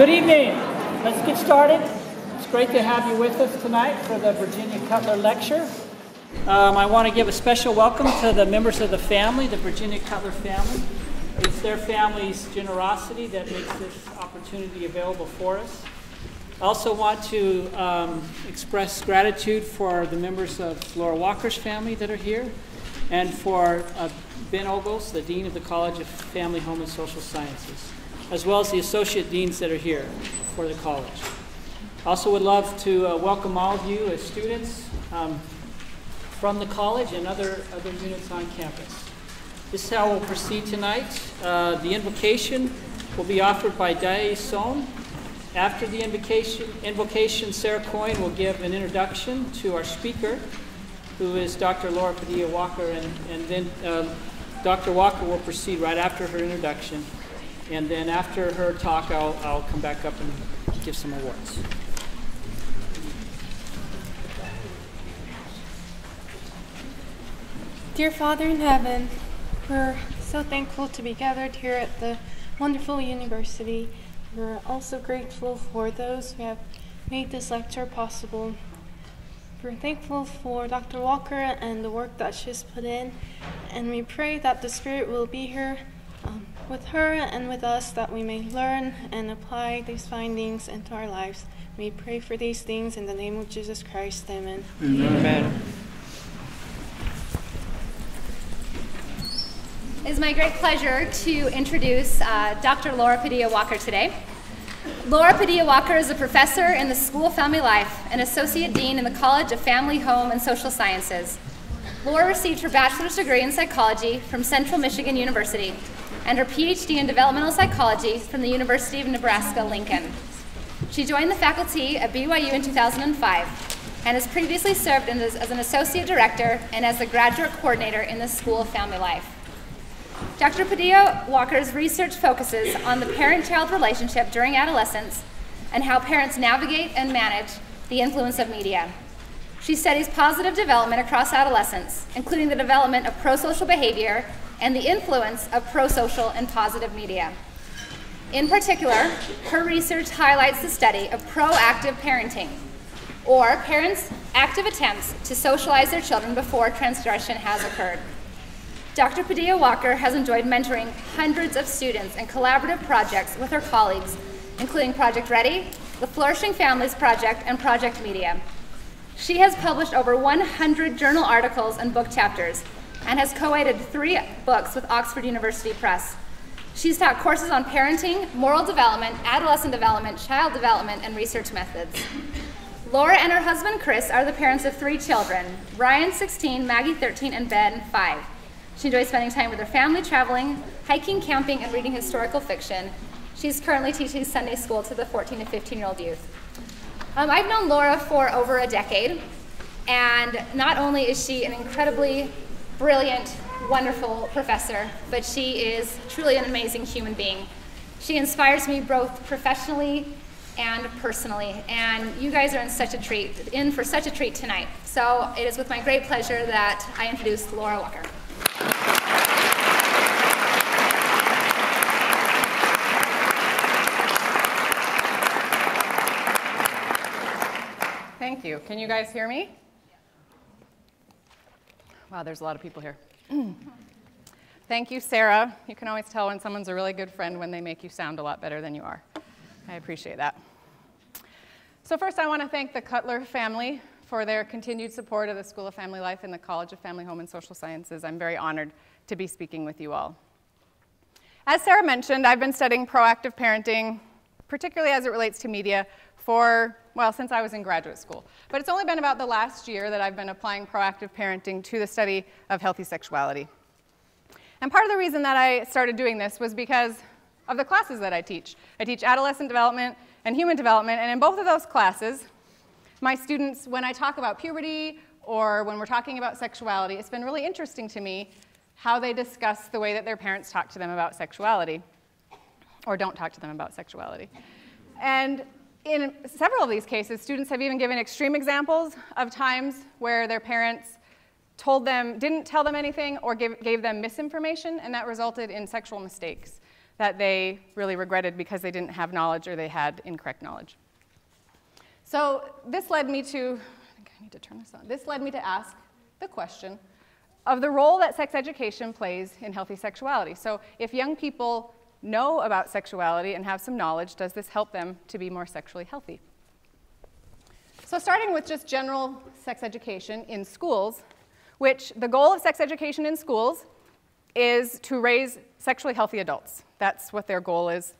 Good evening. Let's get started. It's great to have you with us tonight for the Virginia Cutler lecture. I want to give a special welcome to the members of the family, the Virginia Cutler family. It's their family's generosity that makes this opportunity available for us. I also want to express gratitude for the members of Laura Walker's family that are here, and for Ben Ogles, the Dean of the College of Family, Home, and Social Sciences, as well as the associate deans that are here for the college. I also would love to welcome all of you as students from the college and other units on campus. This is how we'll proceed tonight. The invocation will be offered by Dai Son. After the invocation, Sarah Coyne will give an introduction to our speaker, who is Dr. Laura Padilla-Walker, and then Dr. Walker will proceed right after her introduction. And then after her talk, I'll come back up and give some awards. Dear Father in heaven, we're so thankful to be gathered here at the wonderful university. We're also grateful for those who have made this lecture possible. We're thankful for Dr. Walker and the work that she's put in, and we pray that the Spirit will be here with her and with us, that we may learn and apply these findings into our lives. We pray for these things in the name of Jesus Christ. Amen. Amen. Amen. It is my great pleasure to introduce Dr. Laura Padilla-Walker today. Laura Padilla-Walker is a professor in the School of Family Life and associate dean in the College of Family, Home, and Social Sciences. Laura received her bachelor's degree in psychology from Central Michigan University and her PhD in developmental psychology from the University of Nebraska-Lincoln. She joined the faculty at BYU in 2005 and has previously served as an associate director and as the graduate coordinator in the School of Family Life. Dr. Padilla-Walker's research focuses on the parent-child relationship during adolescence and how parents navigate and manage the influence of media. She studies positive development across adolescence, including the development of prosocial behavior and the influence of prosocial and positive media. In particular, her research highlights the study of proactive parenting, or parents' active attempts to socialize their children before transgression has occurred. Dr. Padilla-Walker has enjoyed mentoring hundreds of students in collaborative projects with her colleagues, including Project Ready, the Flourishing Families Project, and Project Media. She has published over 100 journal articles and book chapters, and has co-edited 3 books with Oxford University Press. She's taught courses on parenting, moral development, adolescent development, child development, and research methods. Laura and her husband Chris are the parents of 3 children, Ryan 16, Maggie 13, and Ben 5. She enjoys spending time with her family, traveling, hiking, camping, and reading historical fiction. She's currently teaching Sunday school to the 14 to 15-year-old youth. I've known Laura for over a decade, and not only is she an incredibly brilliant, wonderful professor, but she is truly an amazing human being. She inspires me both professionally and personally, and you guys are in for such a treat tonight. So it is with my great pleasure that I introduce Laura Walker. Thank you. Can you guys hear me? Wow, there's a lot of people here. Thank you, Sarah. You can always tell when someone's a really good friend when they make you sound a lot better than you are. I appreciate that. So first, I want to thank the Cutler family for their continued support of the School of Family Life and the College of Family, Home, and Social Sciences. I'm very honored to be speaking with you all. As Sarah mentioned, I've been studying proactive parenting, particularly as it relates to media, since I was in graduate school. But it's only been about the last year that I've been applying proactive parenting to the study of healthy sexuality. And part of the reason that I started doing this was because of the classes that I teach. I teach adolescent development and human development, and in both of those classes, my students, when I talk about puberty or when we're talking about sexuality, it's been really interesting to me how they discuss the way that their parents talk to them about sexuality, or don't talk to them about sexuality. And in several of these cases, students have even given extreme examples of times where their parents didn't tell them anything or gave them misinformation, and that resulted in sexual mistakes that they really regretted because they didn't have knowledge or they had incorrect knowledge. So this led me to, I think I need to turn this on. This led me to ask the question of the role that sex education plays in healthy sexuality. So if young people know about sexuality and have some knowledge, does this help them to be more sexually healthy? So starting with just general sex education in schools, which the goal of sex education in schools is to raise sexually healthy adults. That's what their goal is.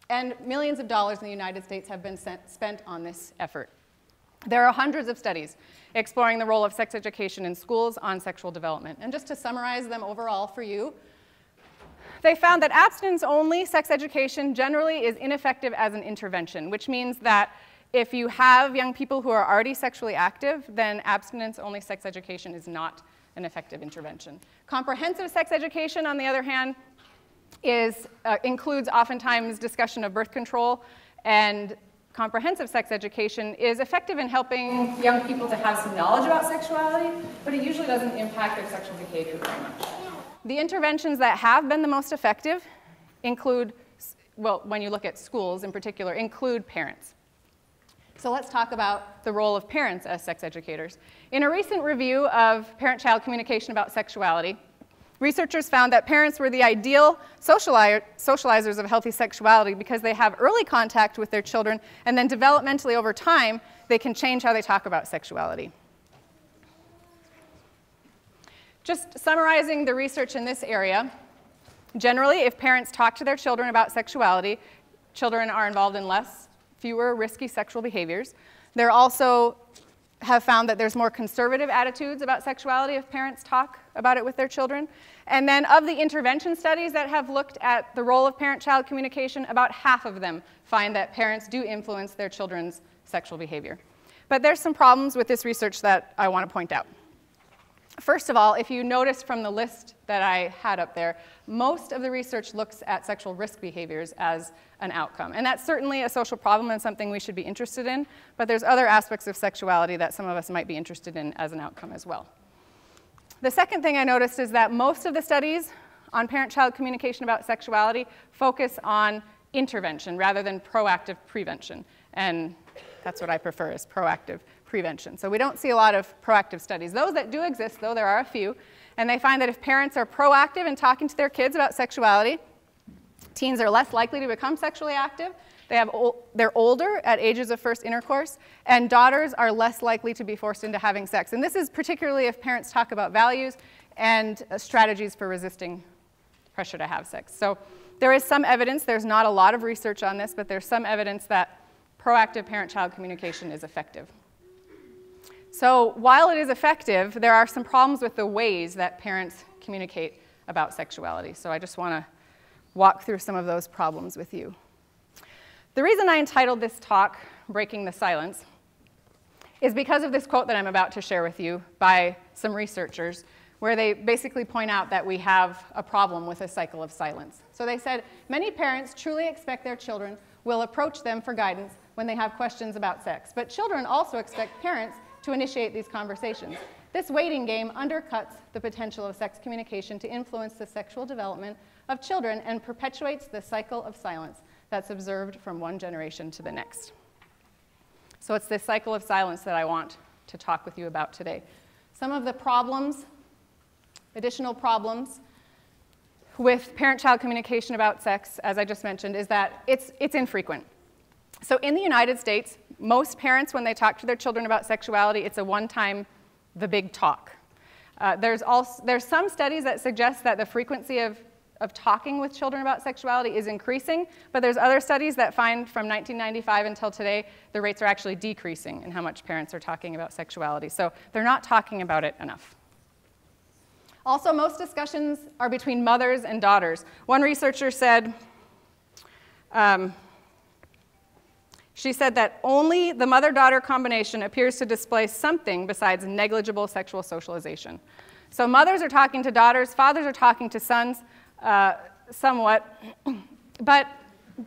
And millions of dollars in the United States have been spent on this effort. There are hundreds of studies exploring the role of sex education in schools on sexual development. And just to summarize them overall for you, they found that abstinence-only sex education generally is ineffective as an intervention, which means that if you have young people who are already sexually active, then abstinence-only sex education is not an effective intervention. Comprehensive sex education, on the other hand, includes oftentimes discussion of birth control, and comprehensive sex education is effective in helping young people to have some knowledge about sexuality, but it usually doesn't impact their sexual behavior very much. The interventions that have been the most effective include, well, when you look at schools in particular, include parents. So let's talk about the role of parents as sex educators. In a recent review of parent-child communication about sexuality, researchers found that parents were the ideal socializers of healthy sexuality because they have early contact with their children, and then developmentally over time, they can change how they talk about sexuality. Just summarizing the research in this area, generally, if parents talk to their children about sexuality, children are involved in fewer risky sexual behaviors. They also have found that there's more conservative attitudes about sexuality if parents talk about it with their children. And then of the intervention studies that have looked at the role of parent-child communication, about half of them find that parents do influence their children's sexual behavior. But there's some problems with this research that I want to point out. First of all, if you notice from the list that I had up there, most of the research looks at sexual risk behaviors as an outcome. And that's certainly a social problem and something we should be interested in, but there's other aspects of sexuality that some of us might be interested in as an outcome as well. The second thing I noticed is that most of the studies on parent-child communication about sexuality focus on intervention rather than proactive prevention. And that's what I prefer, is proactive prevention. So we don't see a lot of proactive studies. Those that do exist, though, there are a few. And they find that if parents are proactive in talking to their kids about sexuality, teens are less likely to become sexually active. They're older at ages of first intercourse, and daughters are less likely to be forced into having sex. And this is particularly if parents talk about values and strategies for resisting pressure to have sex. So there is some evidence, there's not a lot of research on this, but there's some evidence that proactive parent-child communication is effective. So while it is effective, there are some problems with the ways that parents communicate about sexuality. So I just want to walk through some of those problems with you. The reason I entitled this talk, Breaking the Silence, is because of this quote that I'm about to share with you by some researchers, where they basically point out that we have a problem with a cycle of silence. So they said, many parents truly expect their children will approach them for guidance when they have questions about sex, but children also expect parents to initiate these conversations. This waiting game undercuts the potential of sex communication to influence the sexual development of children and perpetuates the cycle of silence that's observed from one generation to the next. So it's this cycle of silence that I want to talk with you about today. Some of the problems, additional problems, with parent-child communication about sex, as I just mentioned, is that it's infrequent. So in the United States, most parents, when they talk to their children about sexuality, it's a one-time, the big talk. There's some studies that suggest that the frequency of talking with children about sexuality is increasing, but there's other studies that find from 1995 until today, the rates are actually decreasing in how much parents are talking about sexuality. So they're not talking about it enough. Also, most discussions are between mothers and daughters. One researcher said, she said that only the mother-daughter combination appears to display something besides negligible sexual socialization. So mothers are talking to daughters, fathers are talking to sons somewhat, but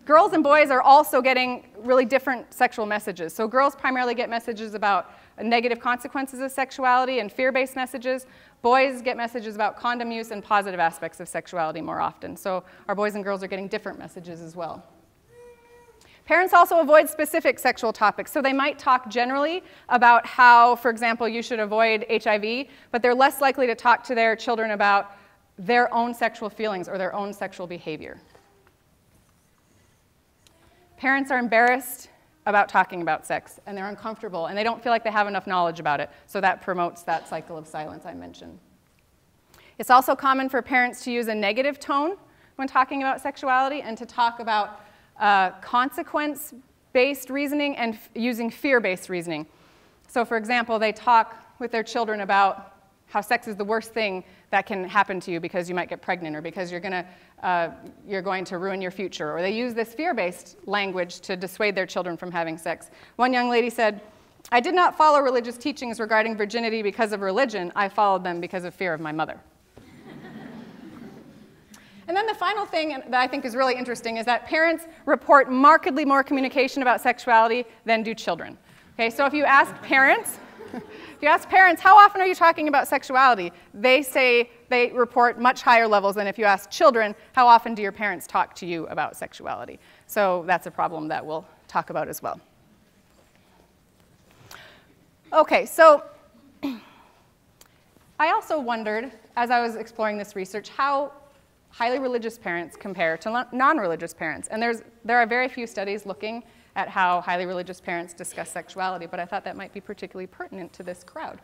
girls and boys are also getting really different sexual messages. So girls primarily get messages about negative consequences of sexuality and fear-based messages. Boys get messages about condom use and positive aspects of sexuality more often. So our boys and girls are getting different messages as well. Parents also avoid specific sexual topics. So they might talk generally about how, for example, you should avoid HIV, but they're less likely to talk to their children about their own sexual feelings or their own sexual behavior. Parents are embarrassed about talking about sex, and they're uncomfortable, and they don't feel like they have enough knowledge about it, so that promotes that cycle of silence I mentioned. It's also common for parents to use a negative tone when talking about sexuality and to talk about consequence-based reasoning and using fear-based reasoning. So for example, they talk with their children about how sex is the worst thing that can happen to you because you might get pregnant or because you're going to ruin your future. Or they use this fear-based language to dissuade their children from having sex. One young lady said, "I did not follow religious teachings regarding virginity because of religion. I followed them because of fear of my mother." And then the final thing that I think is really interesting is that parents report markedly more communication about sexuality than do children. Okay, so if you ask parents, how often are you talking about sexuality? They say they report much higher levels than if you ask children, how often do your parents talk to you about sexuality? So that's a problem that we'll talk about as well. Okay, so I also wondered, as I was exploring this research, how highly religious parents compare to non-religious parents. And there are very few studies looking at how highly religious parents discuss sexuality, but I thought that might be particularly pertinent to this crowd.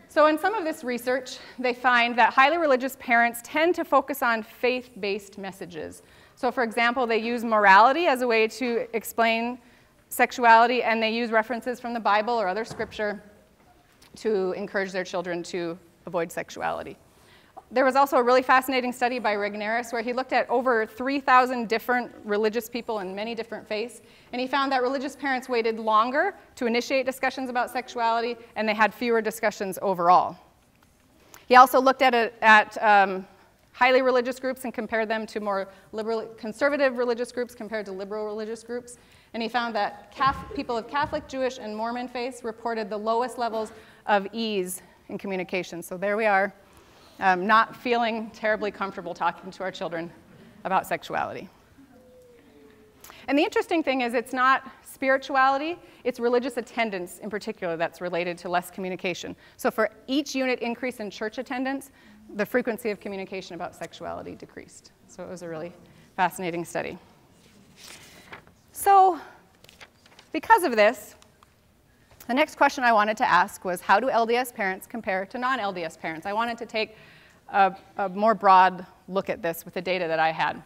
So in some of this research, they find that highly religious parents tend to focus on faith-based messages. So for example, they use morality as a way to explain sexuality, and they use references from the Bible or other scripture to encourage their children to avoid sexuality. There was also a really fascinating study by Rigneris where he looked at over 3,000 different religious people in many different faiths, and he found that religious parents waited longer to initiate discussions about sexuality, and they had fewer discussions overall. He also looked at highly religious groups and compared them to more conservative religious groups compared to liberal religious groups, and he found that people of Catholic, Jewish, and Mormon faiths reported the lowest levels of ease in communication. So there we are. Not feeling terribly comfortable talking to our children about sexuality. And the interesting thing is it's not spirituality, it's religious attendance in particular that's related to less communication. So for each unit increase in church attendance, the frequency of communication about sexuality decreased. So it was a really fascinating study. So because of this, the next question I wanted to ask was, how do LDS parents compare to non-LDS parents? I wanted to take a more broad look at this with the data that I had.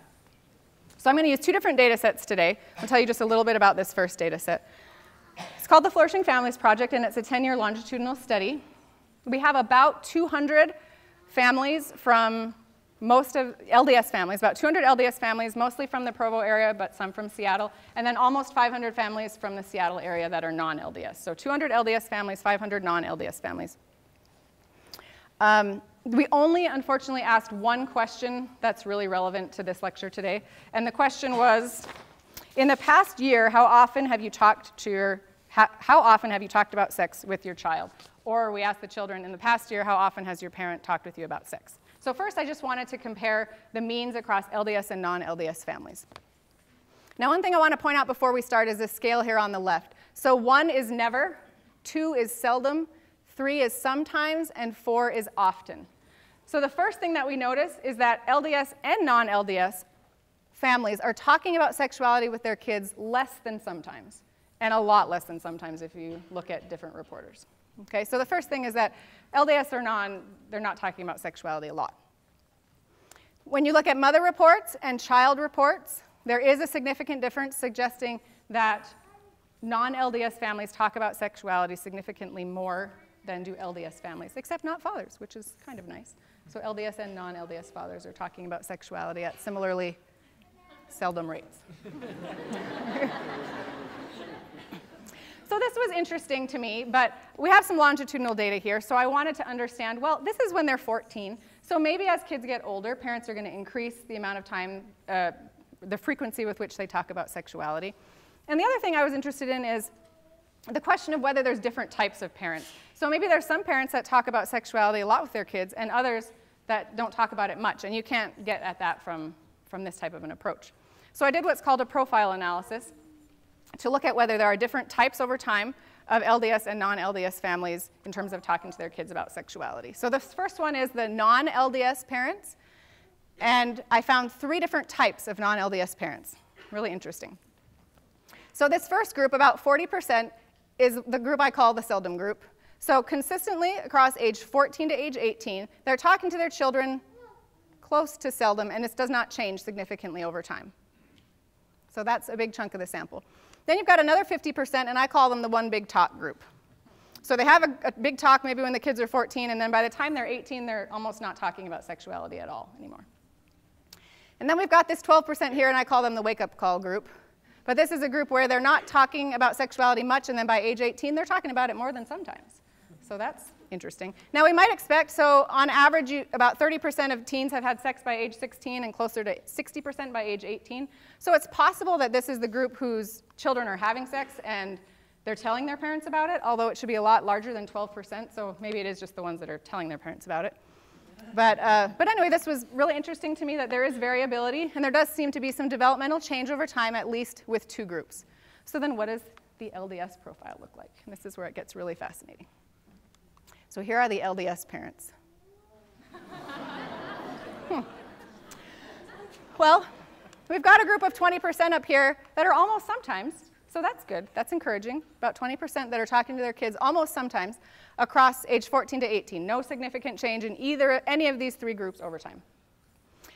So I'm going to use two different data sets today. I'll tell you just a little bit about this first data set. It's called the Flourishing Families Project, and it's a 10-year longitudinal study. We have about 200 families from most of LDS families, about 200 LDS families, mostly from the Provo area, but some from Seattle, and then almost 500 families from the Seattle area that are non-LDS. So 200 LDS families, 500 non-LDS families. We only, unfortunately, asked one question that's really relevant to this lecture today, and the question was, in the past year, how often have you talked about sex with your child? Or we asked the children, in the past year, how often has your parent talked with you about sex? So first, I just wanted to compare the means across LDS and non-LDS families. Now, one thing I want to point out before we start is this scale here on the left. So 1 is never, 2 is seldom, 3 is sometimes, and 4 is often. So the first thing that we notice is that LDS and non-LDS families are talking about sexuality with their kids less than sometimes, and a lot less than sometimes if you look at different reporters. Okay, so the first thing is that LDS or non, they're not talking about sexuality a lot. When you look at mother reports and child reports, there is a significant difference suggesting that non-LDS families talk about sexuality significantly more than do LDS families, except not fathers, which is kind of nice. So LDS and non-LDS fathers are talking about sexuality at similarly seldom rates. So this was interesting to me, but we have some longitudinal data here, so I wanted to understand, well, this is when they're 14, so maybe as kids get older, parents are going to increase the amount of time, the frequency with which they talk about sexuality. And the other thing I was interested in is, the question of whether there's different types of parents. So maybe there's some parents that talk about sexuality a lot with their kids and others that don't talk about it much, and you can't get at that from this type of an approach. So I did what's called a profile analysis to look at whether there are different types over time of LDS and non-LDS families in terms of talking to their kids about sexuality. So the first one is the non LDS parents, and I found 3 different types of non LDS parents. Really interesting. So this first group, about 40%, is the group I call the seldom group. So consistently across age 14 to age 18, they're talking to their children close to seldom, and this does not change significantly over time. So that's a big chunk of the sample. Then you've got another 50%, and I call them the one big talk group. So they have a big talk maybe when the kids are 14, and then by the time they're 18, they're almost not talking about sexuality at all anymore. And then we've got this 12% here, and I call them the wake-up call group. But this is a group where they're not talking about sexuality much, and then by age 18, they're talking about it more than sometimes. So that's interesting. Now, we might expect, so on average, about 30% of teens have had sex by age 16 and closer to 60% by age 18. So it's possible that this is the group whose children are having sex and they're telling their parents about it, although it should be a lot larger than 12%, so maybe it is just the ones that are telling their parents about it. But anyway, this was really interesting to me that there is variability, and there does seem to be some developmental change over time, at least with 2 groups. So then what does the LDS profile look like? And this is where it gets really fascinating. So here are the LDS parents. Well, we've got a group of 20% up here that are almost sometimes, so that's good. That's encouraging. About 20% that are talking to their kids almost sometimes across age 14 to 18. No significant change in any of these 3 groups over time.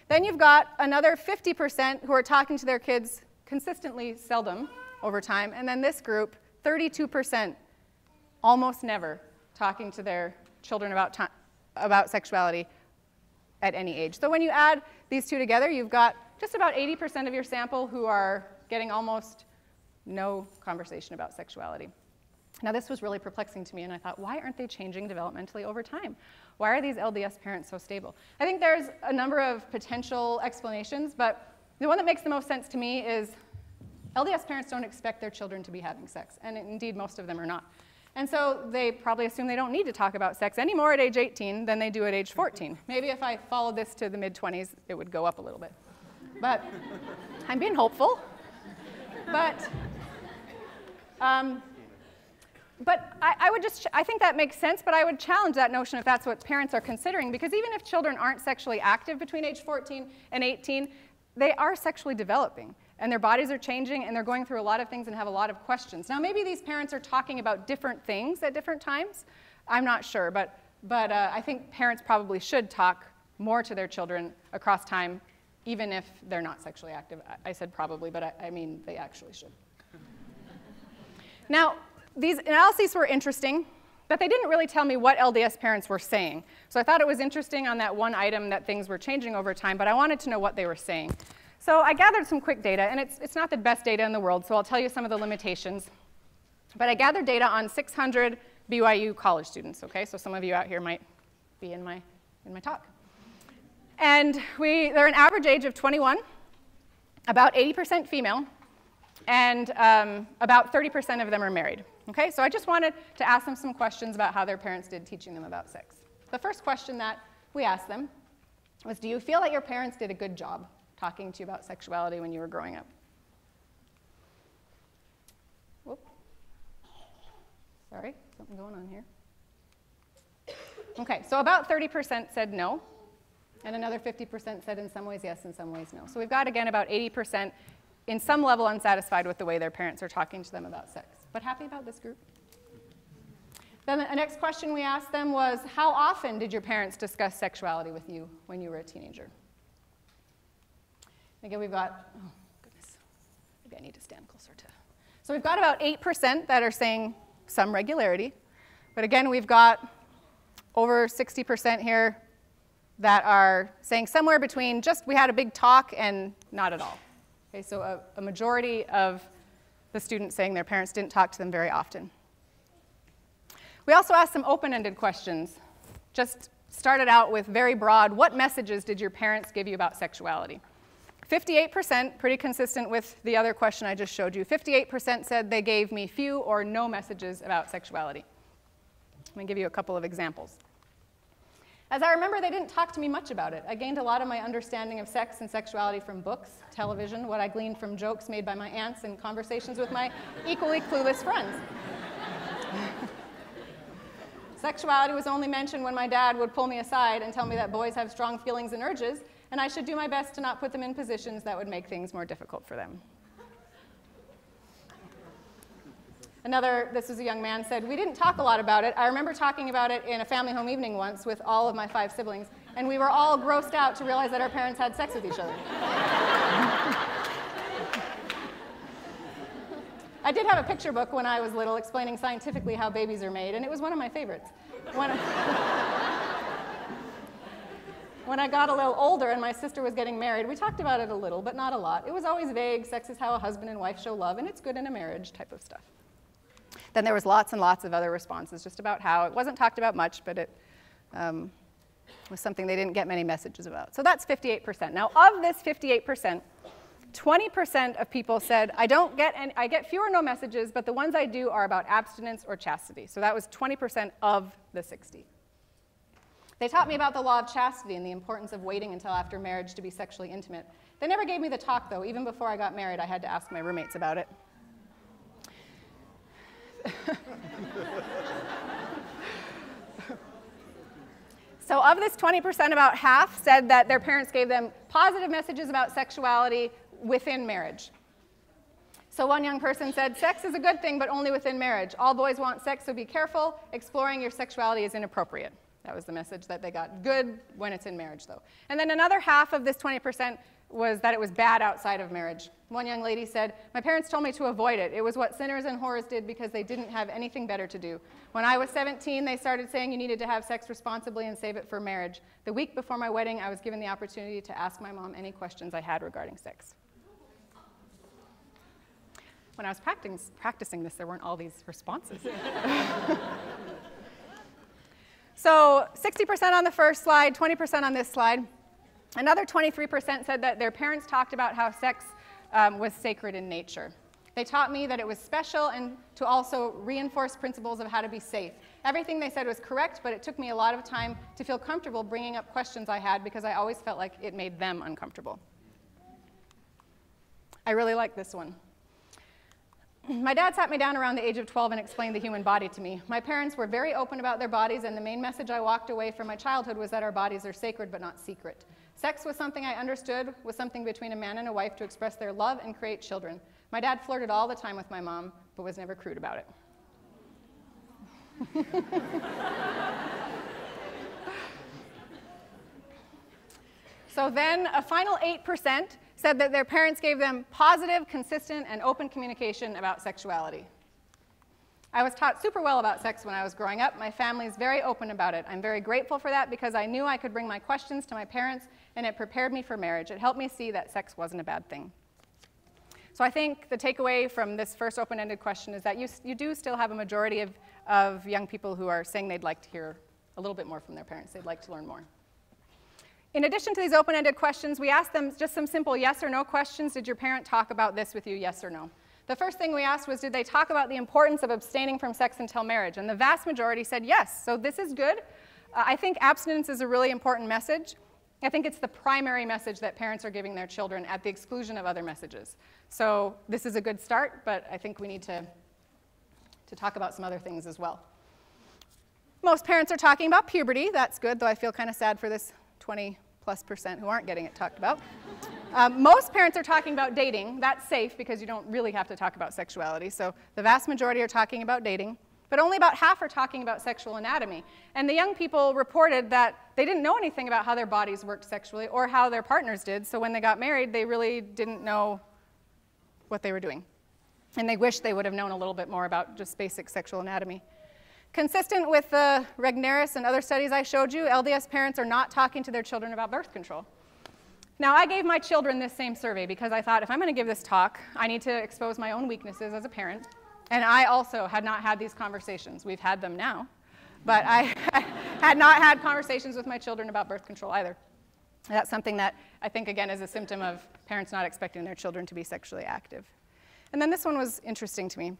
Then you've got another 50% who are talking to their kids consistently seldom over time. And then this group, 32%, almost never talking to their children about sexuality at any age. So when you add these 2 together, you've got just about 80% of your sample who are getting almost no conversation about sexuality. Now, this was really perplexing to me, and I thought, why aren't they changing developmentally over time? Why are these LDS parents so stable? I think there's a number of potential explanations, but the one that makes the most sense to me is LDS parents don't expect their children to be having sex, and indeed, most of them are not. And so they probably assume they don't need to talk about sex any more at age 18 than they do at age 14. Maybe if I followed this to the mid-20s, it would go up a little bit. But I'm being hopeful. But I think that makes sense, but I would challenge that notion if that's what parents are considering, because even if children aren't sexually active between age 14 and 18, they are sexually developing, and their bodies are changing, and they're going through a lot of things and have a lot of questions. Now, maybe these parents are talking about different things at different times. I'm not sure, but I think parents probably should talk more to their children across time, even if they're not sexually active. I said probably, but I mean they actually should. Now, these analyses were interesting, but they didn't really tell me what LDS parents were saying. So I thought it was interesting on that one item that things were changing over time, but I wanted to know what they were saying. So I gathered some quick data, and it's not the best data in the world, so I'll tell you some of the limitations. But I gathered data on 600 BYU college students, okay? So some of you out here might be in my talk. And they're an average age of 21, about 80% female, and about 30% of them are married. Okay, so I just wanted to ask them some questions about how their parents did teaching them about sex. The first question that we asked them was, do you feel that your parents did a good job talking to you about sexuality when you were growing up? Whoop. Sorry, something going on here. Okay, so about 30% said no, and another 50% said in some ways yes, in some ways no. So we've got, again, about 80% in some level unsatisfied with the way their parents are talking to them about sex, but happy about this group. Then the next question we asked them was, how often did your parents discuss sexuality with you when you were a teenager? Again, we've got, oh goodness, maybe I need to stand closer to. So we've got about 8% that are saying some regularity, but again, we've got over 60% here that are saying somewhere between just we had a big talk and not at all. Okay, so a majority of the students saying their parents didn't talk to them very often. We also asked some open-ended questions. Just started out with very broad, what messages did your parents give you about sexuality? 58%, pretty consistent with the other question I just showed you, 58% said they gave me few or no messages about sexuality. Let me give you a couple of examples. As I remember, they didn't talk to me much about it. I gained a lot of my understanding of sex and sexuality from books, television, what I gleaned from jokes made by my aunts, and conversations with my equally clueless friends. Sexuality was only mentioned when my dad would pull me aside and tell me that boys have strong feelings and urges, and I should do my best to not put them in positions that would make things more difficult for them. This was a young man, said, we didn't talk a lot about it. I remember talking about it in a family home evening once with all of my 5 siblings, and we were all grossed out to realize that our parents had sex with each other. I did have a picture book when I was little explaining scientifically how babies are made, and it was one of my favorites. When I got a little older and my sister was getting married, we talked about it a little, but not a lot. It was always vague, sex is how a husband and wife show love, and it's good in a marriage type of stuff. Then there was lots and lots of other responses just about how it wasn't talked about much, but it was something they didn't get many messages about. So that's 58%. Now, of this 58%, 20% of people said, I get few or no messages, but the ones I do are about abstinence or chastity. So that was 20% of the 60. They taught me about the law of chastity and the importance of waiting until after marriage to be sexually intimate. They never gave me the talk, though. Even before I got married, I had to ask my roommates about it. So of this 20%, about half said that their parents gave them positive messages about sexuality within marriage. So one young person said, sex is a good thing, but only within marriage. All boys want sex, so be careful. Exploring your sexuality is inappropriate. That was the message that they got. Good when it's in marriage, though. And then another half of this 20% was that it was bad outside of marriage. One young lady said, my parents told me to avoid it. It was what sinners and whores did because they didn't have anything better to do. When I was 17, they started saying you needed to have sex responsibly and save it for marriage. The week before my wedding, I was given the opportunity to ask my mom any questions I had regarding sex. When I was practicing this, there weren't all these responses. So 60% on the first slide, 20% on this slide. Another 23% said that their parents talked about how sex was sacred in nature. They taught me that it was special and to also reinforce principles of how to be safe. Everything they said was correct, but it took me a lot of time to feel comfortable bringing up questions I had because I always felt like it made them uncomfortable. I really like this one. My dad sat me down around the age of 12 and explained the human body to me. My parents were very open about their bodies, and the main message I walked away from my childhood was that our bodies are sacred but not secret. Sex was something I understood was something between a man and a wife to express their love and create children. My dad flirted all the time with my mom, but was never crude about it. So then a final 8% said that their parents gave them positive, consistent, and open communication about sexuality. I was taught super well about sex when I was growing up. My family is very open about it. I'm very grateful for that because I knew I could bring my questions to my parents, and it prepared me for marriage. It helped me see that sex wasn't a bad thing. So I think the takeaway from this first open-ended question is that you do still have a majority of young people who are saying they'd like to hear a little bit more from their parents. They'd like to learn more. In addition to these open-ended questions, we asked them just some simple yes or no questions. Did your parent talk about this with you, yes or no? The first thing we asked was, did they talk about the importance of abstaining from sex until marriage? And the vast majority said yes. So this is good. I think abstinence is a really important message. I think it's the primary message that parents are giving their children at the exclusion of other messages. So this is a good start, but I think we need to talk about some other things as well. Most parents are talking about puberty. That's good, though I feel kind of sad for this 20+% who aren't getting it talked about. Most parents are talking about dating. That's safe because you don't really have to talk about sexuality. So the vast majority are talking about dating. But only about half are talking about sexual anatomy. And the young people reported that they didn't know anything about how their bodies worked sexually or how their partners did. So when they got married, they really didn't know what they were doing. And they wished they would have known a little bit more about just basic sexual anatomy. Consistent with the Regnerus and other studies I showed you, LDS parents are not talking to their children about birth control. Now, I gave my children this same survey because I thought if I'm going to give this talk, I need to expose my own weaknesses as a parent. And I also had not had these conversations. We've had them now. But I had not had conversations with my children about birth control either. That's something that I think, again, is a symptom of parents not expecting their children to be sexually active. And then this one was interesting to me.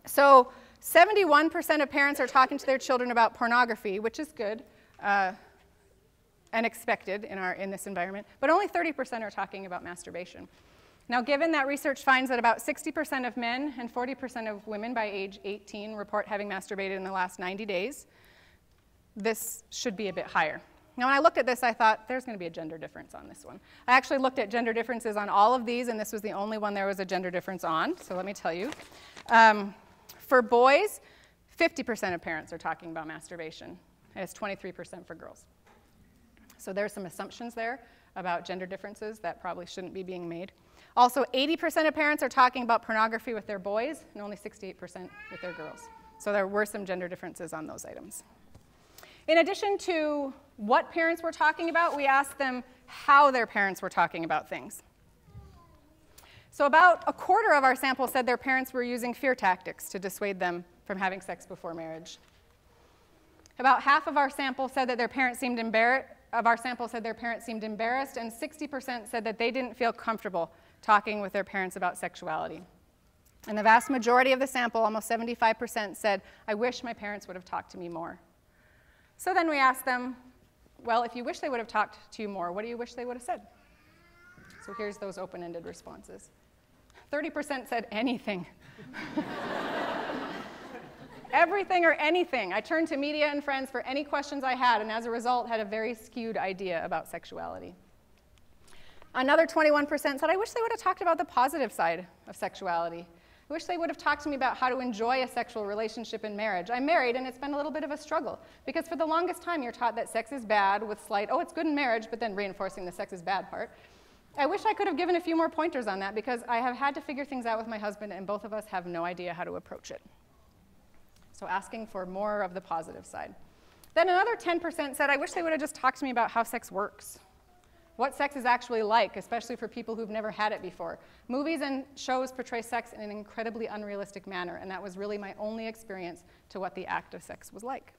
So 71% of parents are talking to their children about pornography, which is good and expected in this environment, but only 30% are talking about masturbation. Now, given that research finds that about 60% of men and 40% of women by age 18 report having masturbated in the last 90 days, this should be a bit higher. Now, when I looked at this, I thought, there's going to be a gender difference on this one. I actually looked at gender differences on all of these, and this was the only one there was a gender difference on, so let me tell you. For boys, 50% of parents are talking about masturbation, and it's 23% for girls. So there's some assumptions there about gender differences that probably shouldn't be being made. Also, 80% of parents are talking about pornography with their boys, and only 68% with their girls. So there were some gender differences on those items. In addition to what parents were talking about, we asked them how their parents were talking about things. So about a quarter of our sample said their parents were using fear tactics to dissuade them from having sex before marriage. About half of our sample said that their parents seemed embarrassed, and 60% said that they didn't feel comfortable talking with their parents about sexuality. And the vast majority of the sample, almost 75%, said, I wish my parents would have talked to me more. So then we asked them, well, if you wish they would have talked to you more, what do you wish they would have said? So here's those open-ended responses. 30% said anything. Everything or anything. I turned to media and friends for any questions I had, and as a result, had a very skewed idea about sexuality. Another 21% said, I wish they would have talked about the positive side of sexuality. I wish they would have talked to me about how to enjoy a sexual relationship in marriage. I'm married, and it's been a little bit of a struggle, because for the longest time, you're taught that sex is bad with slight, oh, it's good in marriage, but then reinforcing the sex is bad part. I wish I could have given a few more pointers on that, because I have had to figure things out with my husband, and both of us have no idea how to approach it. So asking for more of the positive side. Then another 10% said, I wish they would have just talked to me about how sex works. What sex is actually like, especially for people who've never had it before. Movies and shows portray sex in an incredibly unrealistic manner, and that was really my only experience to what the act of sex was like.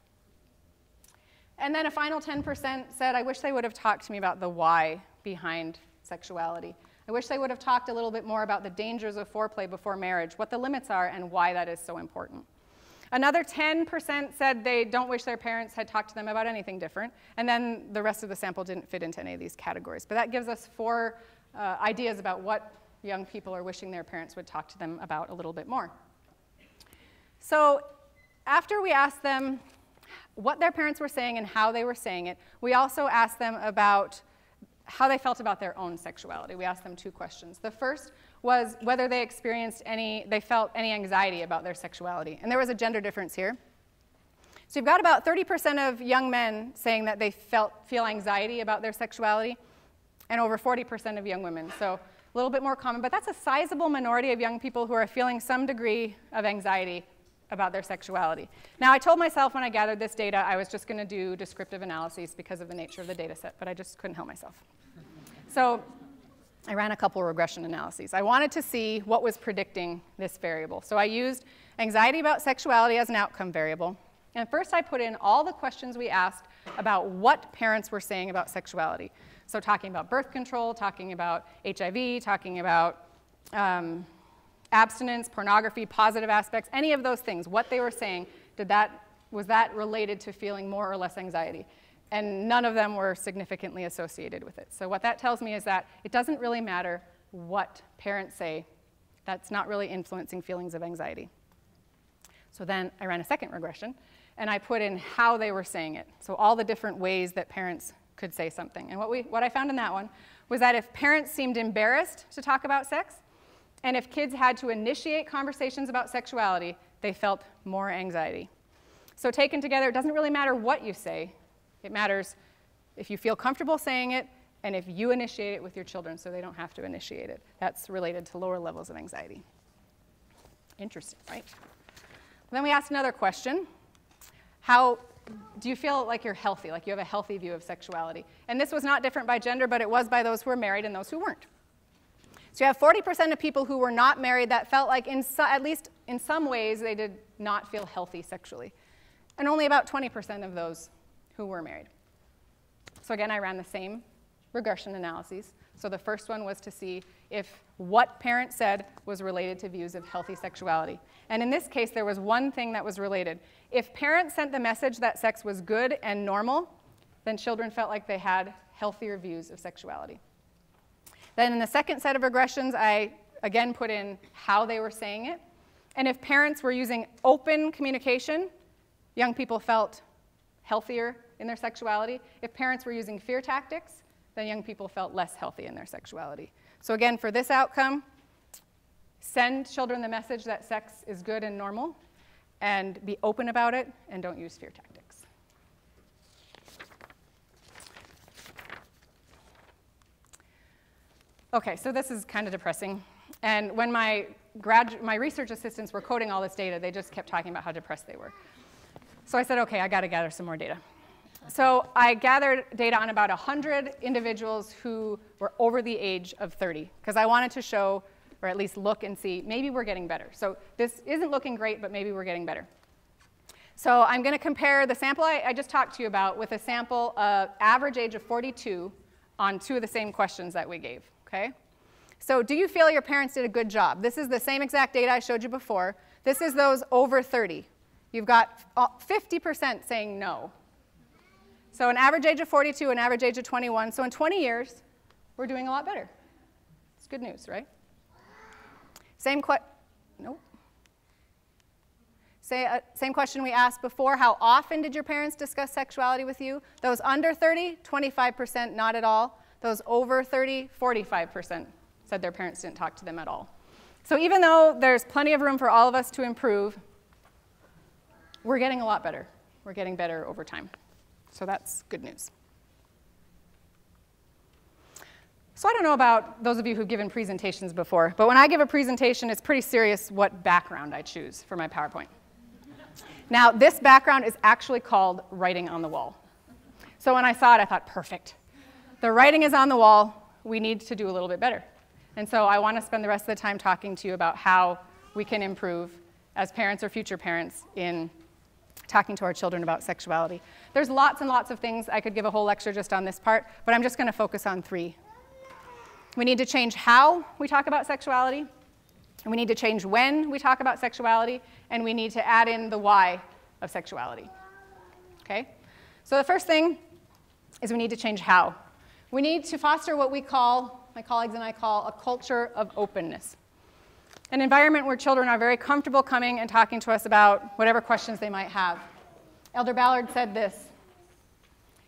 And then a final 10% said, I wish they would have talked to me about the why behind sexuality. I wish they would have talked a little bit more about the dangers of foreplay before marriage, what the limits are, and why that is so important. Another 10% said they don't wish their parents had talked to them about anything different, and then the rest of the sample didn't fit into any of these categories. But that gives us 4 ideas about what young people are wishing their parents would talk to them about a little bit more. So after we asked them what their parents were saying and how they were saying it, we also asked them about how they felt about their own sexuality. We asked them 2 questions. The first was whether they felt any anxiety about their sexuality. And there was a gender difference here. So you've got about 30% of young men saying that they feel anxiety about their sexuality, and over 40% of young women. So a little bit more common, but that's a sizable minority of young people who are feeling some degree of anxiety about their sexuality. Now, I told myself when I gathered this data I was just going to do descriptive analyses because of the nature of the data set, but I just couldn't help myself. So I ran a couple regression analyses. I wanted to see what was predicting this variable. So I used anxiety about sexuality as an outcome variable. And first I put in all the questions we asked about what parents were saying about sexuality. So talking about birth control, talking about HIV, talking about abstinence, pornography, positive aspects, any of those things, what they were saying, was that related to feeling more or less anxiety? And none of them were significantly associated with it. So what that tells me is that it doesn't really matter what parents say. That's not really influencing feelings of anxiety. So then I ran a second regression, and I put in how they were saying it. So all the different ways that parents could say something. And what I found in that one was that if parents seemed embarrassed to talk about sex, and if kids had to initiate conversations about sexuality, they felt more anxiety. So taken together, it doesn't really matter what you say. It matters if you feel comfortable saying it and if you initiate it with your children so they don't have to initiate it. That's related to lower levels of anxiety. Interesting, right? Then we asked another question. How do you feel like you're healthy, like you have a healthy view of sexuality? And this was not different by gender, but it was by those who were married and those who weren't. So you have 40% of people who were not married that felt like, at least in some ways, they did not feel healthy sexually. And only about 20% of those who were married. So again, I ran the same regression analyses. So the first one was to see if what parents said was related to views of healthy sexuality. And in this case, there was one thing that was related. If parents sent the message that sex was good and normal, then children felt like they had healthier views of sexuality. Then in the second set of regressions, I again put in how they were saying it. And if parents were using open communication, young people felt healthier in their sexuality. If parents were using fear tactics, then young people felt less healthy in their sexuality. So again, for this outcome, send children the message that sex is good and normal, and be open about it, and don't use fear tactics. Okay, so this is kind of depressing. And when my research assistants were coding all this data, they just kept talking about how depressed they were. So I said, okay, I got to gather some more data. So I gathered data on about 100 individuals who were over the age of 30, because I wanted to show, or at least look and see, maybe we're getting better. So this isn't looking great, but maybe we're getting better. So I'm going to compare the sample I just talked to you about with a sample of average age of 42 on two of the same questions that we gave, okay? So do you feel your parents did a good job? This is the same exact data I showed you before. This is those over 30. You've got 50% saying no. So an average age of 42, an average age of 21. So in 20 years, we're doing a lot better. It's good news, right? Same question we asked before. How often did your parents discuss sexuality with you? Those under 30, 25% not at all. Those over 30, 45% said their parents didn't talk to them at all. So even though there's plenty of room for all of us to improve, we're getting a lot better. We're getting better over time. So that's good news. So I don't know about those of you who've given presentations before, but when I give a presentation, it's pretty serious what background I choose for my PowerPoint. Now, this background is actually called writing on the wall. So when I saw it, I thought, perfect. The writing is on the wall. We need to do a little bit better. And so I want to spend the rest of the time talking to you about how we can improve as parents or future parents in talking to our children about sexuality. There's lots and lots of things. I could give a whole lecture just on this part, but I'm just going to focus on three. We need to change how we talk about sexuality, and we need to change when we talk about sexuality, and we need to add in the why of sexuality. Okay? So the first thing is we need to change how. We need to foster what we call, my colleagues and I call, a culture of openness. An environment where children are very comfortable coming and talking to us about whatever questions they might have. Elder Ballard said this: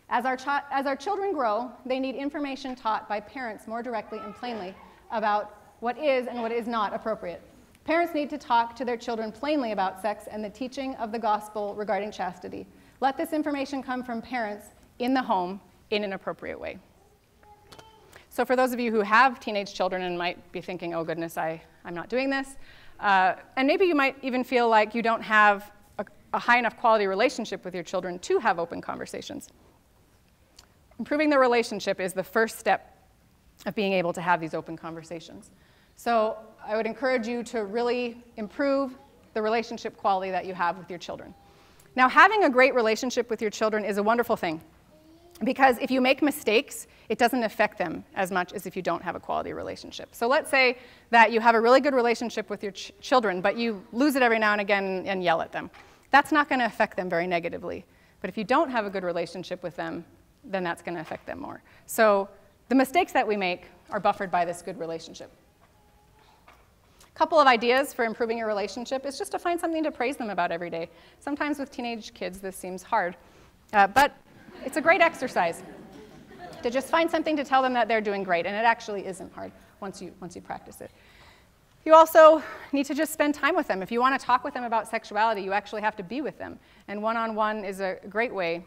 as our children grow, they need information taught by parents more directly and plainly about what is and what is not appropriate. Parents need to talk to their children plainly about sex and the teaching of the gospel regarding chastity. Let this information come from parents in the home in an appropriate way. So for those of you who have teenage children and might be thinking, oh goodness, I'm not doing this, and maybe you might even feel like you don't have a high enough quality relationship with your children to have open conversations. Improving the relationship is the first step of being able to have these open conversations. So I would encourage you to really improve the relationship quality that you have with your children. Now, having a great relationship with your children is a wonderful thing, because if you make mistakes, it doesn't affect them as much as if you don't have a quality relationship. So let's say that you have a really good relationship with your children, but you lose it every now and again and yell at them. That's not going to affect them very negatively. But if you don't have a good relationship with them, then that's going to affect them more. So the mistakes that we make are buffered by this good relationship. A couple of ideas for improving your relationship is just to find something to praise them about every day. Sometimes with teenage kids this seems hard, but it's a great exercise to just find something to tell them that they're doing great, and it actually isn't hard once you practice it. You also need to just spend time with them. If you want to talk with them about sexuality, you actually have to be with them, and one-on-one is a great way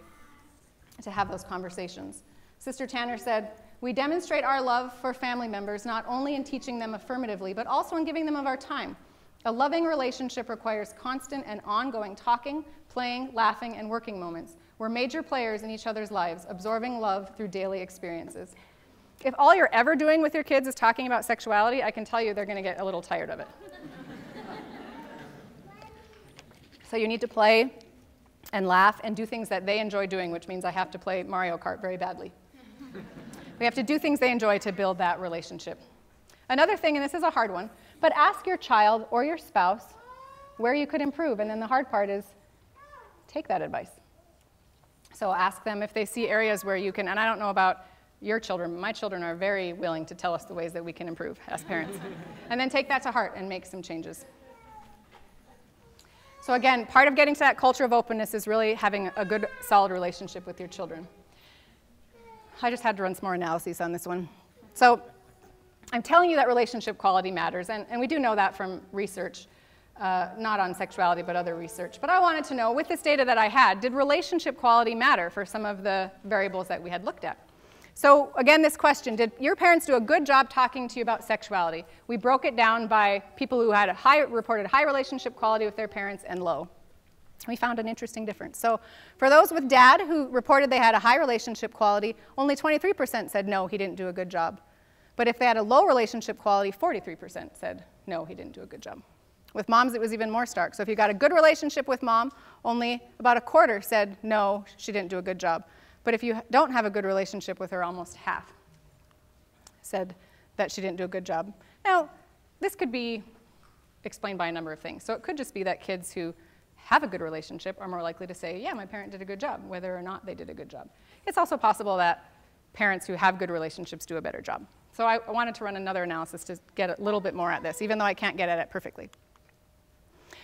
to have those conversations. Sister Tanner said, "We demonstrate our love for family members not only in teaching them affirmatively, but also in giving them of our time. A loving relationship requires constant and ongoing talking, playing, laughing, and working moments. We're major players in each other's lives, absorbing love through daily experiences." If all you're ever doing with your kids is talking about sexuality, I can tell you they're going to get a little tired of it. So you need to play and laugh and do things that they enjoy doing, which means I have to play Mario Kart very badly. We have to do things they enjoy to build that relationship. Another thing, and this is a hard one, but ask your child or your spouse where you could improve. And then the hard part is take that advice. So ask them if they see areas where you can, and I don't know about your children, but my children are very willing to tell us the ways that we can improve as parents. And then take that to heart and make some changes. So again, part of getting to that culture of openness is really having a good, solid relationship with your children. I just had to run some more analyses on this one. So I'm telling you that relationship quality matters, and we do know that from research, not on sexuality, but other research. But I wanted to know, with this data that I had, did relationship quality matter for some of the variables that we had looked at? So again, this question, did your parents do a good job talking to you about sexuality? We broke it down by people who had reported high relationship quality with their parents and low. We found an interesting difference. So for those with dad who reported they had a high relationship quality, only 23% said no, he didn't do a good job. But if they had a low relationship quality, 43% said no, he didn't do a good job. With moms, it was even more stark. So if you got a good relationship with mom, only about a quarter said no, she didn't do a good job. But if you don't have a good relationship with her, almost half said that she didn't do a good job. Now, this could be explained by a number of things. So it could just be that kids who have a good relationship are more likely to say, yeah, my parent did a good job, whether or not they did a good job. It's also possible that parents who have good relationships do a better job. So I wanted to run another analysis to get a little bit more at this, even though I can't get at it perfectly.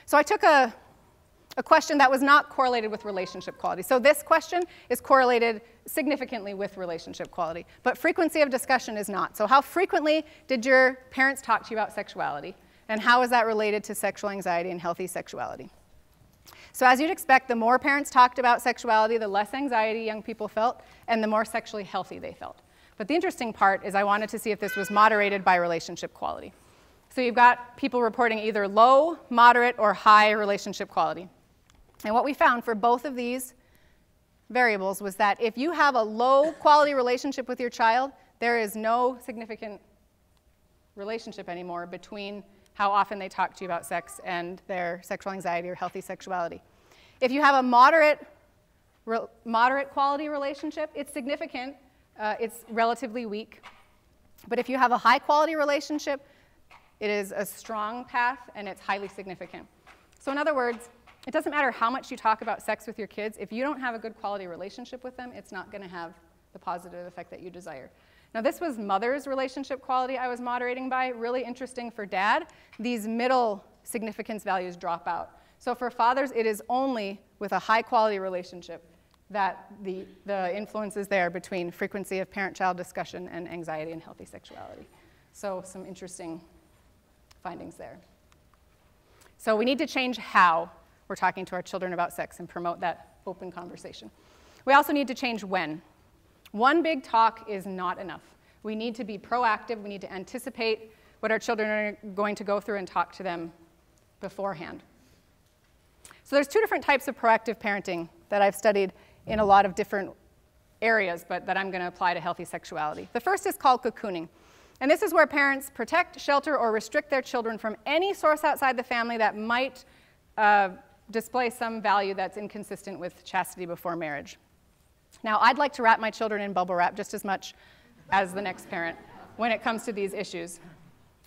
So I took a question that was not correlated with relationship quality. So this question is correlated significantly with relationship quality, but frequency of discussion is not. So how frequently did your parents talk to you about sexuality, and how is that related to sexual anxiety and healthy sexuality? So as you'd expect, the more parents talked about sexuality, the less anxiety young people felt, and the more sexually healthy they felt. But the interesting part is I wanted to see if this was moderated by relationship quality. So you've got people reporting either low, moderate, or high relationship quality. And what we found for both of these variables was that if you have a low quality relationship with your child, there is no significant relationship anymore between how often they talk to you about sex and their sexual anxiety or healthy sexuality. If you have a moderate quality relationship, it's significant, it's relatively weak. But if you have a high quality relationship, it is a strong path and it's highly significant. So in other words, it doesn't matter how much you talk about sex with your kids, if you don't have a good quality relationship with them, it's not going to have the positive effect that you desire. Now this was mother's relationship quality I was moderating by. Really interesting for dad, these middle significance values drop out. So for fathers, it is only with a high quality relationship that the influence is there between frequency of parent-child discussion and anxiety and healthy sexuality. So some interesting findings there. So we need to change how we're talking to our children about sex and promote that open conversation. We also need to change when. One big talk is not enough. We need to be proactive. We need to anticipate what our children are going to go through and talk to them beforehand. So there's two different types of proactive parenting that I've studied in a lot of different areas, but that I'm going to apply to healthy sexuality. The first is called cocooning. And this is where parents protect, shelter, or restrict their children from any source outside the family that might display some value that's inconsistent with chastity before marriage. Now, I'd like to wrap my children in bubble wrap just as much as the next parent when it comes to these issues.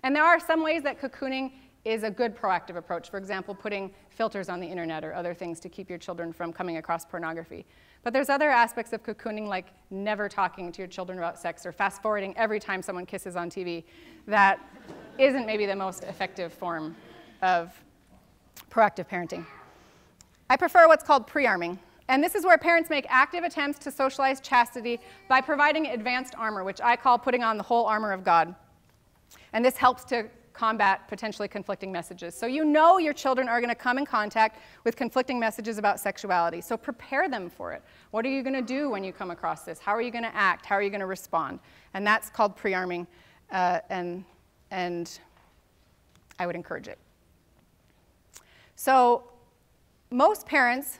And there are some ways that cocooning is a good proactive approach. For example, putting filters on the internet or other things to keep your children from coming across pornography. But there's other aspects of cocooning, like never talking to your children about sex or fast forwarding every time someone kisses on TV, that isn't maybe the most effective form of proactive parenting. I prefer what's called PreArming. And this is where parents make active attempts to socialize chastity by providing advanced armor, which I call putting on the whole armor of God. And this helps to combat potentially conflicting messages. So you know your children are going to come in contact with conflicting messages about sexuality. So prepare them for it. What are you going to do when you come across this? How are you going to act? How are you going to respond? And that's called PreArming, and I would encourage it. So most parents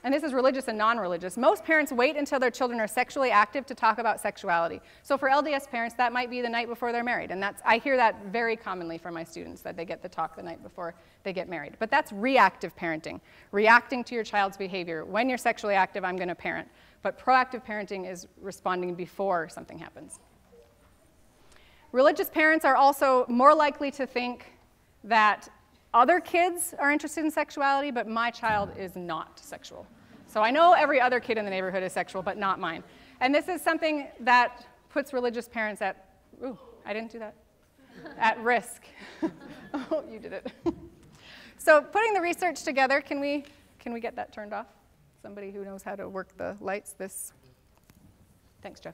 and this is religious and non-religious, most parents wait until their children are sexually active to talk about sexuality. So for LDS parents, that might be the night before they're married. And I hear that very commonly from my students, that they get the talk the night before they get married. But that's reactive parenting, reacting to your child's behavior. When you're sexually active, I'm going to parent. But proactive parenting is responding before something happens. Religious parents are also more likely to think that other kids are interested in sexuality, but my child is not sexual. So I know every other kid in the neighborhood is sexual, but not mine. And this is something that puts religious parents at, ooh, I didn't do that, at risk. Oh, you did it. So putting the research together, can we get that turned off? Somebody who knows how to work the lights, Thanks, Jeff.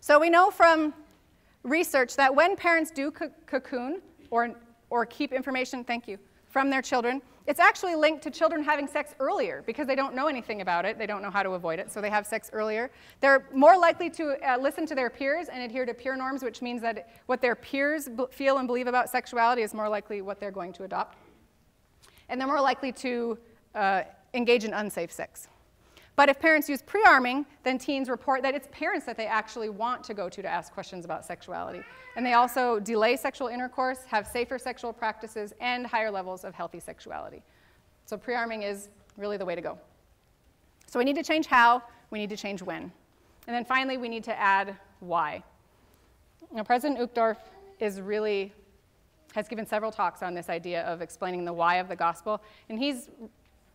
So we know from research that when parents do cocoon or keep information, thank you, from their children, it's actually linked to children having sex earlier because they don't know anything about it. They don't know how to avoid it, so they have sex earlier. They're more likely to listen to their peers and adhere to peer norms, which means that what their peers feel and believe about sexuality is more likely what they're going to adopt. And they're more likely to engage in unsafe sex. But if parents use PreArming, then teens report that it's parents that they actually want to go to ask questions about sexuality. And they also delay sexual intercourse, have safer sexual practices, and higher levels of healthy sexuality. So PreArming is really the way to go. So we need to change how, we need to change when. And then finally, we need to add why. Now, President Uchtdorf has given several talks on this idea of explaining the why of the gospel. And he's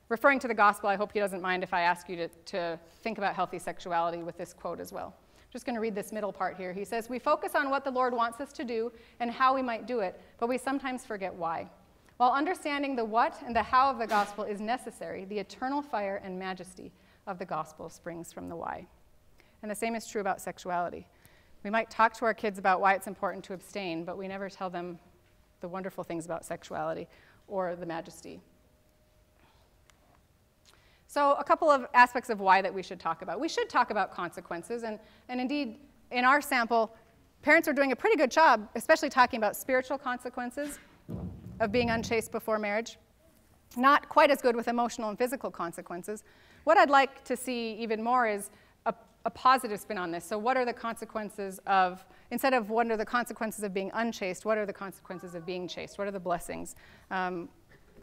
referring to the gospel. I hope he doesn't mind if I ask you to think about healthy sexuality with this quote as well. I'm just going to read this middle part here. He says, "We focus on what the Lord wants us to do and how we might do it, but we sometimes forget why. While understanding the what and the how of the gospel is necessary, the eternal fire and majesty of the gospel springs from the why." And the same is true about sexuality. We might talk to our kids about why it's important to abstain, but we never tell them the wonderful things about sexuality or the majesty. So a couple of aspects of why that we should talk about. We should talk about consequences, and indeed, in our sample, parents are doing a pretty good job, especially talking about spiritual consequences of being unchaste before marriage. Not quite as good with emotional and physical consequences. What I'd like to see even more is a positive spin on this. So what are the consequences of, instead of what are the consequences of being unchaste, what are the consequences of being chaste? What are the blessings?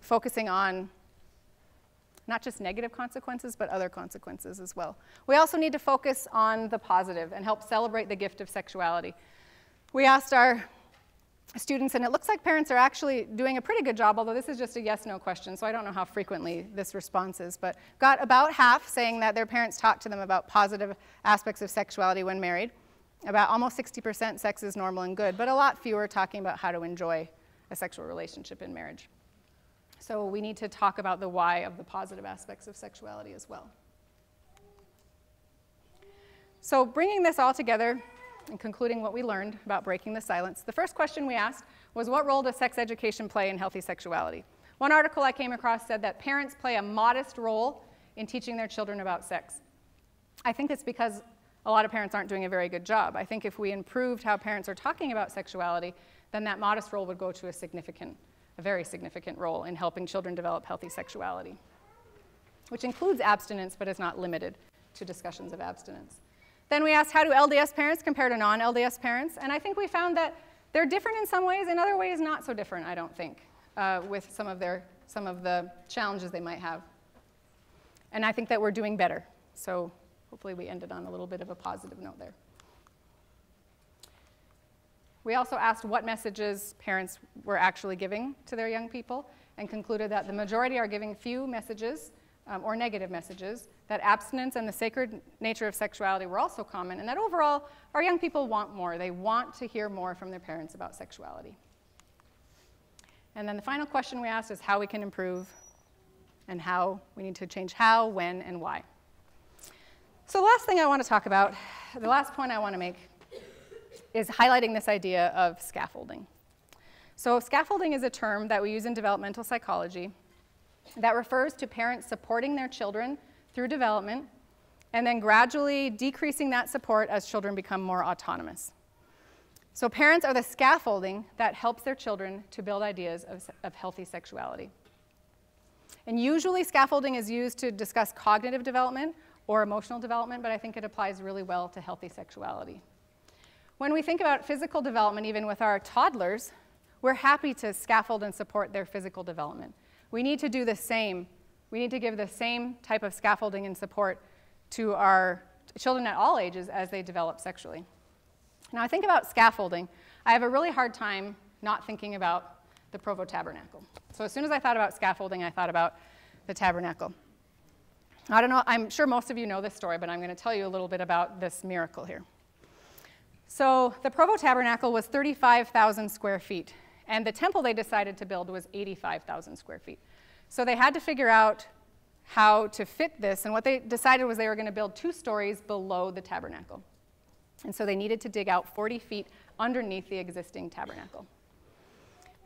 Focusing on not just negative consequences, but other consequences as well. We also need to focus on the positive and help celebrate the gift of sexuality. We asked our students, and it looks like parents are actually doing a pretty good job, although this is just a yes-no question, so I don't know how frequently this response is, but got about half saying that their parents talked to them about positive aspects of sexuality when married. About almost 60% sex is normal and good, but a lot fewer talking about how to enjoy a sexual relationship in marriage. So we need to talk about the why of the positive aspects of sexuality as well. So bringing this all together and concluding what we learned about breaking the silence, the first question we asked was, what role does sex education play in healthy sexuality? One article I came across said that parents play a modest role in teaching their children about sex. I think it's because a lot of parents aren't doing a very good job. I think if we improved how parents are talking about sexuality, then that modest role would go to a very significant role in helping children develop healthy sexuality, which includes abstinence but is not limited to discussions of abstinence. Then we asked, how do LDS parents compare to non LDS parents? And I think we found that they're different in some ways, in other ways not so different, I don't think, with some of the challenges they might have. And I think that we're doing better. So hopefully we ended on a little bit of a positive note there. We also asked what messages parents were actually giving to their young people and concluded that the majority are giving few messages or negative messages, that abstinence and the sacred nature of sexuality were also common, and that overall our young people want more. They want to hear more from their parents about sexuality. And then the final question we asked is how we can improve and how we need to change how, when, and why. So the last thing I want to talk about, the last point I want to make, is highlighting this idea of scaffolding. So scaffolding is a term that we use in developmental psychology that refers to parents supporting their children through development and then gradually decreasing that support as children become more autonomous. So parents are the scaffolding that helps their children to build ideas of healthy sexuality. And usually scaffolding is used to discuss cognitive development or emotional development, but I think it applies really well to healthy sexuality. When we think about physical development, even with our toddlers, we're happy to scaffold and support their physical development. We need to do the same. We need to give the same type of scaffolding and support to our children at all ages as they develop sexually. Now, I think about scaffolding. I have a really hard time not thinking about the Provo Tabernacle. So as soon as I thought about scaffolding, I thought about the tabernacle. I don't know, I'm sure most of you know this story, but I'm going to tell you a little bit about this miracle here. So the Provo Tabernacle was 35,000 square feet, and the temple they decided to build was 85,000 square feet. So they had to figure out how to fit this, and what they decided was they were going to build 2 stories below the tabernacle. And so they needed to dig out 40 feet underneath the existing tabernacle.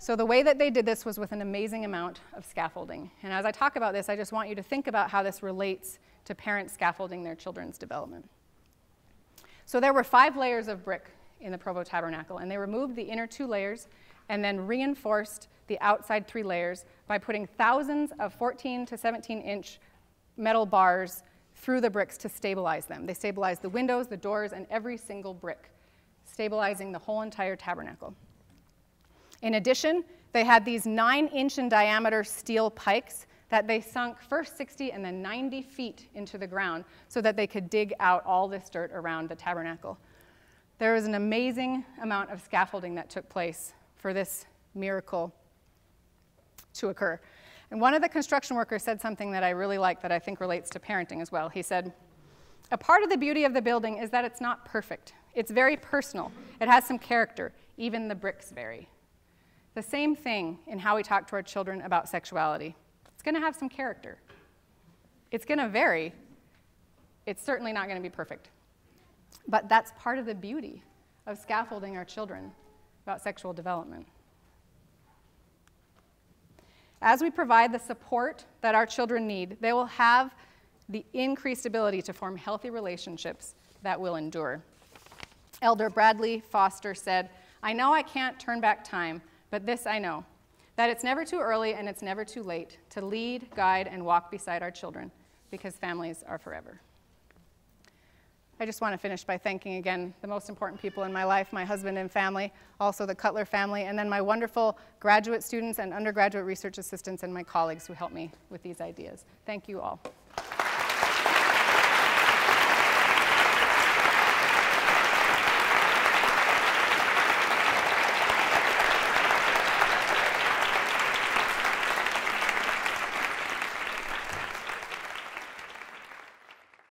So the way that they did this was with an amazing amount of scaffolding. And as I talk about this, I just want you to think about how this relates to parents scaffolding their children's development. So there were 5 layers of brick in the Provo Tabernacle, and they removed the inner 2 layers and then reinforced the outside 3 layers by putting thousands of 14 to 17-inch metal bars through the bricks to stabilize them. They stabilized the windows, the doors, and every single brick, stabilizing the whole entire tabernacle. In addition, they had these 9-inch in diameter steel pikes that they sunk first 60 and then 90 feet into the ground so that they could dig out all this dirt around the tabernacle. There was an amazing amount of scaffolding that took place for this miracle to occur. And one of the construction workers said something that I really like that I think relates to parenting as well. He said, "A part of the beauty of the building is that it's not perfect. It's very personal. It has some character. Even the bricks vary." The same thing in how we talk to our children about sexuality. It's going to have some character. It's going to vary. It's certainly not going to be perfect. But that's part of the beauty of scaffolding our children about sexual development. As we provide the support that our children need, they will have the increased ability to form healthy relationships that will endure. Elder Bradley Foster said, "I know I can't turn back time, but this I know, that it's never too early and it's never too late to lead, guide, and walk beside our children, because families are forever." I just want to finish by thanking again the most important people in my life, my husband and family, also the Cutler family, and then my wonderful graduate students and undergraduate research assistants and my colleagues who helped me with these ideas. Thank you all.